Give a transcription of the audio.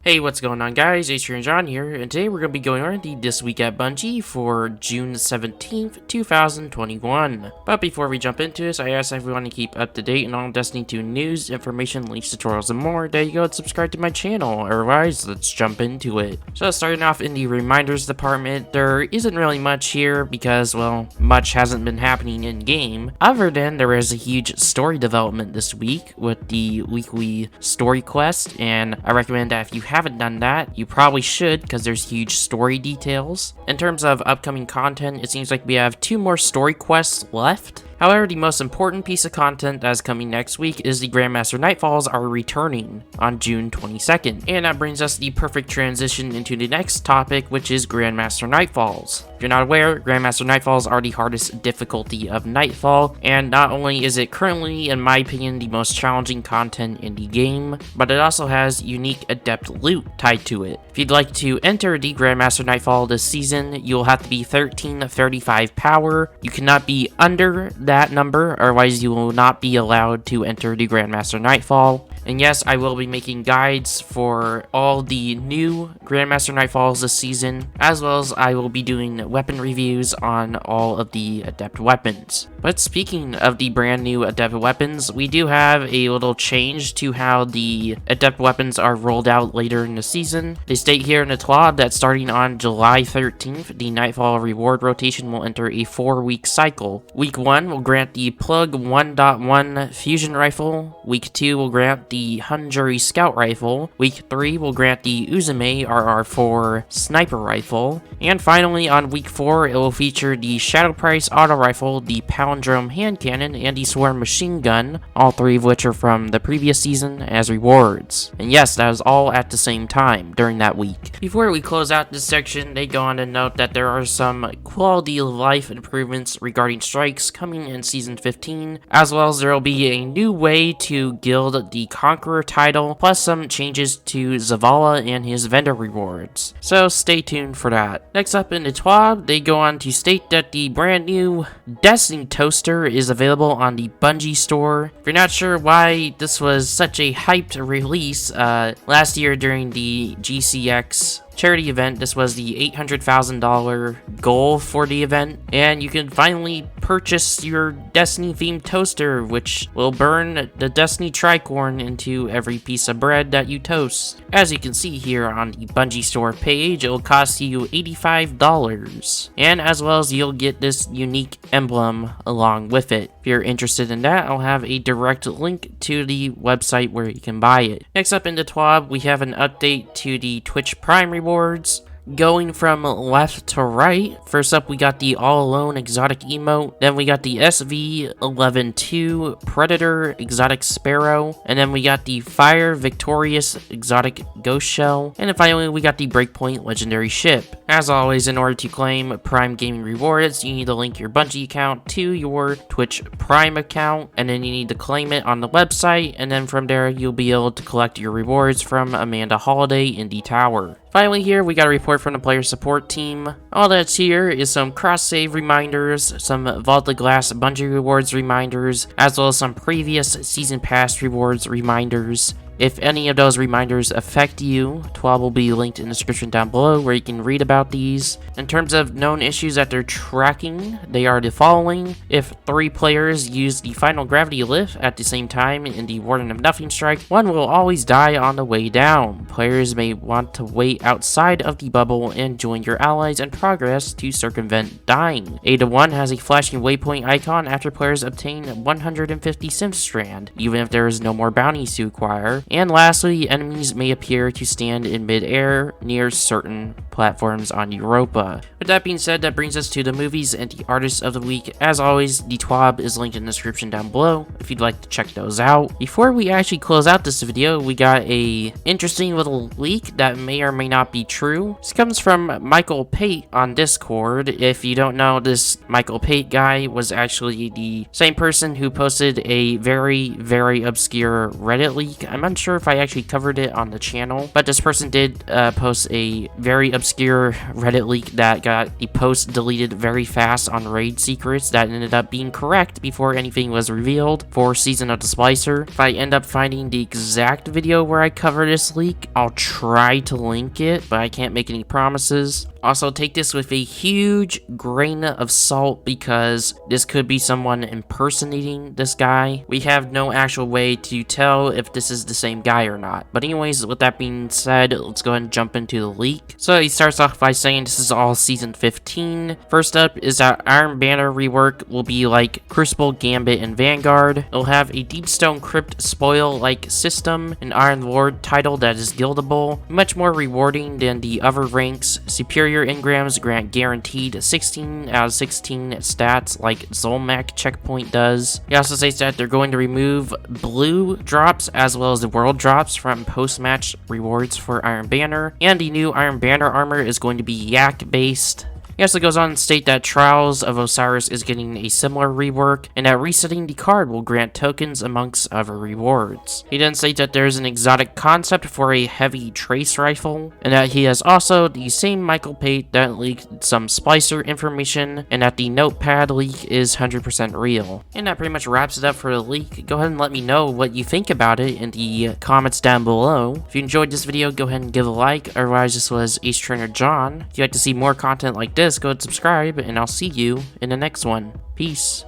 Hey, what's going on, guys? It's John here, and today we're going to be going over the This Week at Bungie for June 17th, 2021. But before we jump into this, I ask everyone to keep up to date on all Destiny 2 news, information, leaks, tutorials, and more. There you go, and subscribe to my channel. Otherwise, let's jump into it. So starting off in the reminders department, there isn't really much here because, well, much hasn't been happening in-game. Other than there is a huge story development this week with the weekly story quest, and I recommend that if you haven't done that, you probably should because there's huge story details. In terms of upcoming content, it seems like we have 2 more story quests left. However, the most important piece of content that is coming next week is the Grandmaster Nightfalls are returning on June 22nd. And that brings us the perfect transition into the next topic, which is Grandmaster Nightfalls. If you're not aware, Grandmaster Nightfalls are the hardest difficulty of Nightfall, and not only is it currently, in my opinion, the most challenging content in the game, but it also has unique adept loot tied to it. If you'd like to enter the Grandmaster Nightfall this season, you'll have to be 1335 power. You cannot be under that number, otherwise you will not be allowed to enter the Grandmaster Nightfall. And yes, I will be making guides for all the new Grandmaster Nightfalls this season, as well as I will be doing weapon reviews on all of the adept weapons. But speaking of the brand new adept weapons, we do have a little change to how the adept weapons are rolled out later in the season. They state here in the TWAB that starting on July 13th, the Nightfall reward rotation will enter a 4-week cycle. Week 1 will grant the Plug 1.1 fusion rifle. Week 2 will grant the Hunjuri Scout Rifle. Week 3 will grant the Uzume RR4 Sniper Rifle. And finally, on Week 4, it will feature the Shadow Price Auto Rifle, the Palindrome Hand Cannon, and the Swarm Machine Gun, all 3 of which are from the previous season as rewards. And yes, that is all at the same time during that week. Before we close out this section, they go on to note that there are some quality of life improvements regarding strikes coming in Season 15, as well as there will be a new way to guild the Conqueror title, plus some changes to Zavala and his vendor rewards. So stay tuned for that. Next up in the TWAB, they go on to state that the brand new Destiny toaster is available on the Bungie store. If you're not sure why this was such a hyped release, last year during the GCX charity event, this was the $800,000 goal for the event, and you can finally purchase your Destiny themed toaster, which will burn the Destiny tricorn into every piece of bread that you toast. As you can see here on the Bungie store page, it will cost you $85, and as well as you'll get this unique emblem along with it. If you're interested in that, I'll have a direct link to the website where you can buy it. Next up in the TWAB, we have an update to the Twitch Prime rewards. Going from left to right, first up we got the All Alone exotic emote, then we got the SV11-2 Predator exotic Sparrow, and then we got the Fire Victorious exotic Ghost Shell, and then finally we got the Breakpoint legendary ship. As always, in order to claim Prime Gaming rewards, you need to link your Bungie account to your Twitch Prime account, and then you need to claim it on the website, and then from there you'll be able to collect your rewards from Amanda Holiday in the tower. Finally here, we got a report from the player support team. All that's here is some cross-save reminders, some Vault of Glass Bungie rewards reminders, as well as some previous Season Pass rewards reminders. If any of those reminders affect you, TWAB will be linked in the description down below where you can read about these. In terms of known issues that they're tracking, they are the following. If 3 players use the final gravity lift at the same time in the Warden of Nothing strike, one will always die on the way down. Players may want to wait outside of the bubble and join your allies in progress to circumvent dying. A1 has a flashing waypoint icon after players obtain 150 Sim Strand, even if there is no more bounties to acquire. And lastly, enemies may appear to stand in mid-air near certain platforms on Europa. With that being said, that brings us to the movies and the artists of the week. As always, the TWAB is linked in the description down below if you'd like to check those out. Before we actually close out this video, we got a interesting little leak that may or may not be true. This comes from Michael Pate on Discord. If you don't know, this Michael Pate guy was actually the same person who posted a very, very obscure Reddit leak. I'm unsure if I actually covered it on the channel, but this person did post a very obscure Reddit leak that got that the post deleted very fast on raid secrets that ended up being correct before anything was revealed for Season of the Splicer. If I end up finding the exact video where I cover this leak, I'll try to link it, but I can't make any promises. Also, take this with a huge grain of salt because this could be someone impersonating this guy. We have no actual way to tell if this is the same guy or not. But anyways, with that being said, let's go ahead and jump into the leak. So he starts off by saying this is all Season 15. First up is that Iron Banner rework will be like Crucible, Gambit, and Vanguard. It'll have a Deepstone Crypt spoil-like system, an Iron Lord title that is guildable, much more rewarding than the other ranks, superior engrams grant guaranteed 16 out of 16 stats like Zolmak Checkpoint does. He also says that they're going to remove blue drops as well as the world drops from post-match rewards for Iron Banner, and the new Iron Banner armor is going to be yak based. He also goes on to state that Trials of Osiris is getting a similar rework, and that resetting the card will grant tokens amongst other rewards. He then states that there's an exotic concept for a heavy trace rifle, and that he has also the same Michael Pate that leaked some Splicer information, and that the notepad leak is 100% real. And that pretty much wraps it up for the leak. Go ahead and let me know what you think about it in the comments down below. If you enjoyed this video, go ahead and give a like. Otherwise, this was Ace Trainer John. If you'd like to see more content like this, go ahead and subscribe, and I'll see you in the next one. Peace.